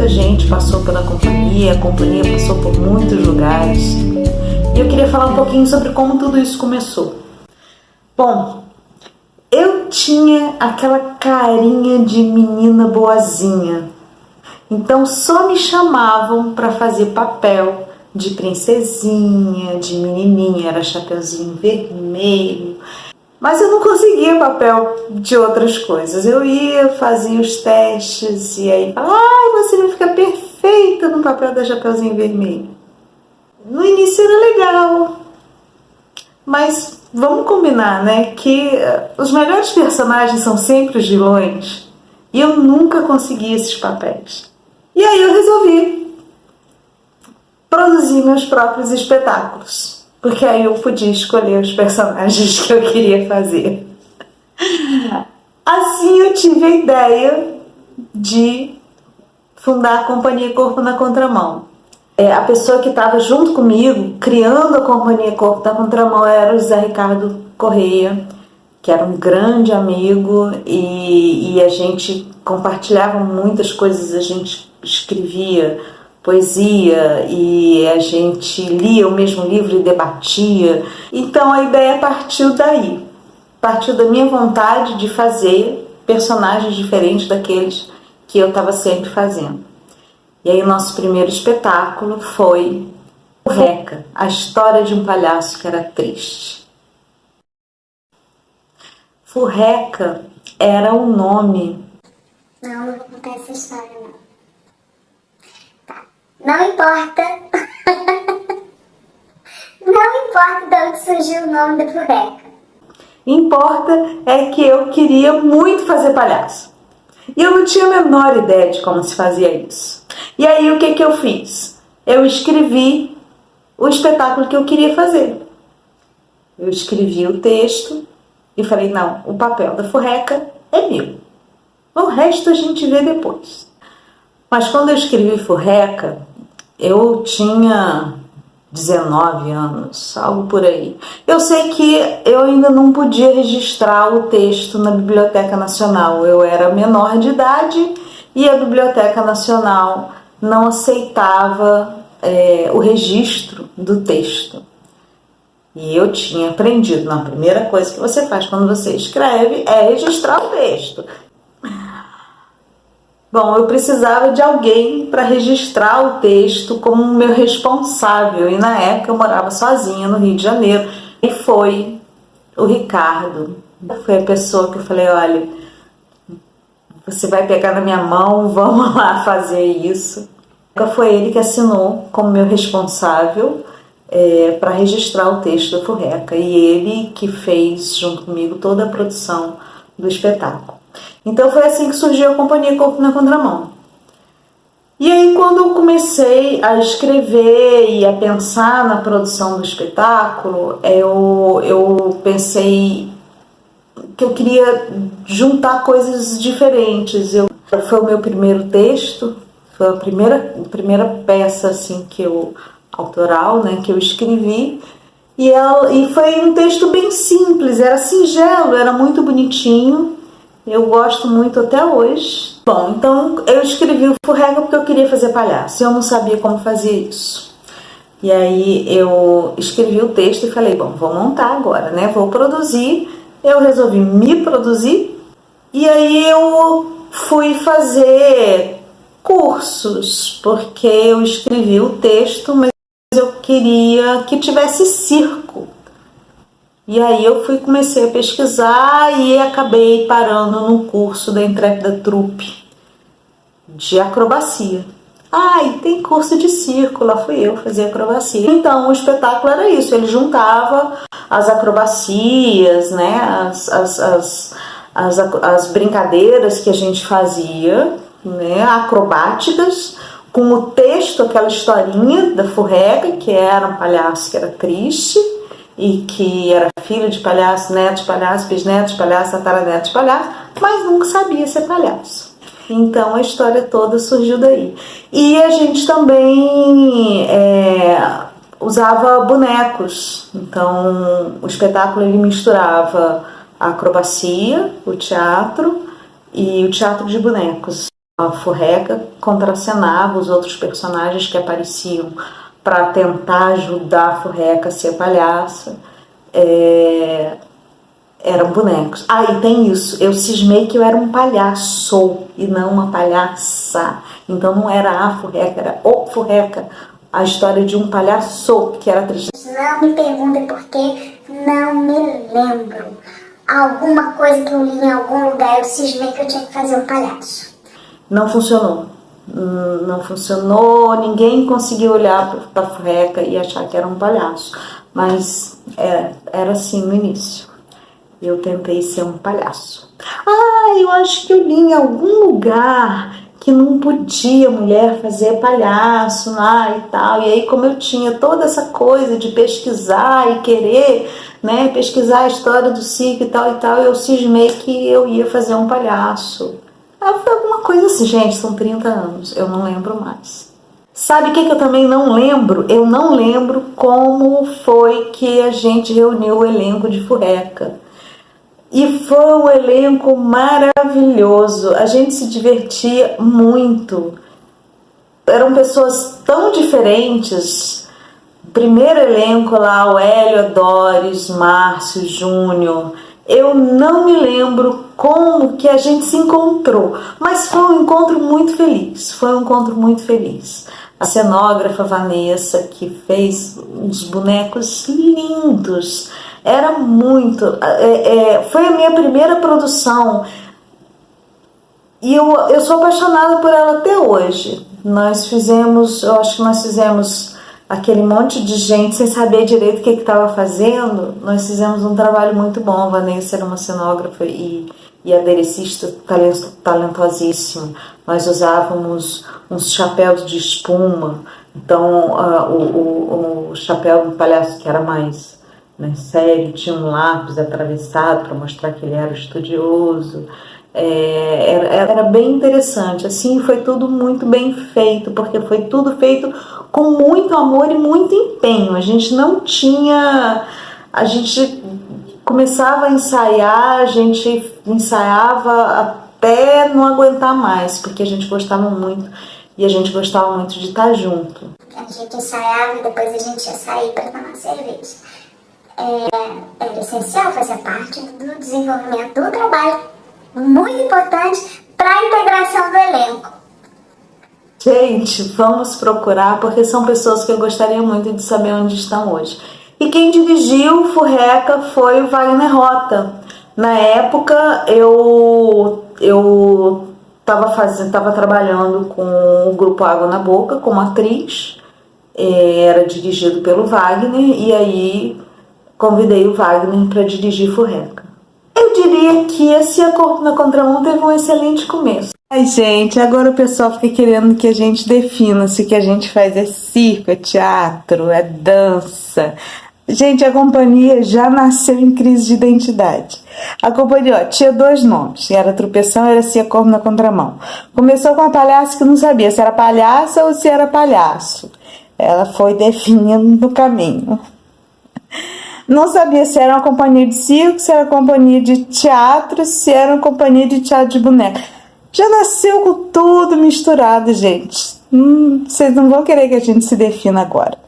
muita gente passou pela companhia, a companhia passou por muitos lugares. E eu queria falar um pouquinho sobre como tudo isso começou. Bom, eu tinha aquela carinha de menina boazinha. Então só me chamavam para fazer papel de princesinha, de menininha, era Chapeuzinho Vermelho. Mas eu não conseguia papel de outras coisas. Eu ia, fazia os testes e aí falava, você vai ficar perfeita no papel da Chapeuzinho Vermelho. No início era legal, mas vamos combinar, né, que os melhores personagens são sempre os vilões e eu nunca consegui esses papéis. E aí eu resolvi produzir meus próprios espetáculos, porque aí eu podia escolher os personagens que eu queria fazer. Assim eu tive a ideia de fundar a Companhia Corpo na Contramão. A pessoa que estava junto comigo, criando a Companhia Corpo na Contramão, era o José Ricardo Correia, que era um grande amigo e a gente compartilhava muitas coisas, a gente escrevia poesia e a gente lia o mesmo livro e debatia. Então a ideia partiu daí, partiu da minha vontade de fazer personagens diferentes daqueles que eu estava sempre fazendo. E aí o nosso primeiro espetáculo foi Furreca, a história de um palhaço que era triste. Furreca era um nome... Não vou contar essa história não. Tá. Não importa. Não importa de onde surgiu o nome da Furreca. Importa é que eu queria muito fazer palhaço. E eu não tinha a menor ideia de como se fazia isso. E aí o que eu fiz? Eu escrevi o espetáculo que eu queria fazer. Eu escrevi o texto e falei, não, o papel da Furreca é meu. O resto a gente vê depois. Mas quando eu escrevi Furreca, eu tinha 19 anos, algo por aí. Eu sei que eu ainda não podia registrar o texto na Biblioteca Nacional. Eu era menor de idade e a Biblioteca Nacional não aceitava o registro do texto. E eu tinha aprendido, a primeira coisa que você faz quando você escreve é registrar o texto. Bom, eu precisava de alguém para registrar o texto como meu responsável. E na época eu morava sozinha no Rio de Janeiro. E foi o Ricardo. Foi a pessoa que eu falei, olha, você vai pegar na minha mão, vamos lá fazer isso. Foi ele que assinou como meu responsável para registrar o texto da Furreca. E ele que fez junto comigo toda a produção do espetáculo. Então foi assim que surgiu a Companhia Corpo na Contramão. E aí quando eu comecei a escrever e a pensar na produção do espetáculo, eu pensei que eu queria juntar coisas diferentes. Foi o meu primeiro texto, foi a primeira peça assim, autoral, né, que eu escrevi. E foi um texto bem simples, era singelo, era muito bonitinho. Eu gosto muito até hoje. Bom, então eu escrevi o Furreca porque eu queria fazer palhaço. Eu não sabia como fazer isso. E aí eu escrevi o texto e falei, bom, vou montar agora, né? Vou produzir. Eu resolvi me produzir. E aí eu fui fazer cursos, porque eu escrevi o texto, mas eu queria que tivesse circo. E aí eu comecei a pesquisar e acabei parando no curso da Intrépida Trupe de acrobacia. E tem curso de circo, lá fui eu fazer acrobacia. Então o espetáculo era isso, ele juntava as acrobacias, né, as brincadeiras que a gente fazia, né, acrobáticas, com o texto, aquela historinha da Furreca, que era um palhaço que era triste, e que era filho de palhaço, neto de palhaço, bisneto de palhaço, tataraneto de palhaço, mas nunca sabia ser palhaço. Então a história toda surgiu daí. E a gente também usava bonecos. Então o espetáculo ele misturava a acrobacia, o teatro e o teatro de bonecos. A Furreca contracenava os outros personagens que apareciam para tentar ajudar a Furreca a ser palhaça. Eram bonecos. E tem isso, eu cismei que eu era um palhaço e não uma palhaça. Então não era a Furreca, era o Furreca. A história de um palhaço que era triste. Não me perguntem porque não me lembro. Alguma coisa que eu li em algum lugar, eu cismei que eu tinha que fazer um palhaço. Não funcionou. Não funcionou, ninguém conseguiu olhar para a Furreca e achar que era um palhaço. Mas era assim no início. Eu tentei ser um palhaço. Eu acho que eu li em algum lugar que não podia mulher fazer palhaço lá e tal. E aí, como eu tinha toda essa coisa de pesquisar e querer, né, pesquisar a história do circo e tal, eu cismei que eu ia fazer um palhaço. Foi alguma coisa assim, gente, são 30 anos, eu não lembro mais. Sabe o que eu também não lembro? Eu não lembro como foi que a gente reuniu o elenco de Furreca. E foi um elenco maravilhoso, a gente se divertia muito. Eram pessoas tão diferentes. Primeiro elenco lá, o Hélio, a Doris, Márcio, Júnior. Eu não me lembro como que a gente se encontrou, mas foi um encontro muito feliz, A cenógrafa Vanessa, que fez uns bonecos lindos, era muito... foi a minha primeira produção e eu sou apaixonada por ela até hoje. Eu acho que nós fizemos aquele monte de gente sem saber direito o que estava fazendo. Nós fizemos um trabalho muito bom. A Vanessa era uma cenógrafa e aderecista talentosíssima. Nós usávamos uns chapéus de espuma. Então o chapéu do palhaço, que era mais sério, tinha um lápis atravessado para mostrar que ele era estudioso. Era bem interessante, assim, foi tudo muito bem feito, porque foi tudo feito com muito amor e muito empenho. A gente começava a ensaiar, a gente ensaiava até não aguentar mais, porque a gente gostava muito, e a gente gostava muito de estar junto. A gente ensaiava e depois a gente ia sair para tomar cerveja. Era essencial, fazer parte do desenvolvimento do trabalho, muito importante para a integração do elenco. Gente, vamos procurar, porque são pessoas que eu gostaria muito de saber onde estão hoje. E quem dirigiu Furreca foi o Wagner Rota. Na época, eu estava trabalhando com o Grupo Água na Boca como atriz. Era dirigido pelo Wagner, e aí convidei o Wagner para dirigir Furreca. Eu diria que esse A Corpo na Contramão teve um excelente começo. Gente, agora o pessoal fica querendo que a gente defina se o que a gente faz é circo, é teatro, é dança. Gente, a companhia já nasceu em crise de identidade. A companhia tinha 2 nomes, era Tropeção, era A Corpo na Contramão. Começou com uma palhaça que não sabia se era palhaça ou se era palhaço. Ela foi definindo o caminho. Não sabia se era uma companhia de circo, se era uma companhia de teatro, se era uma companhia de teatro de boneca. Já nasceu com tudo misturado, gente. Vocês não vão querer que a gente se defina agora.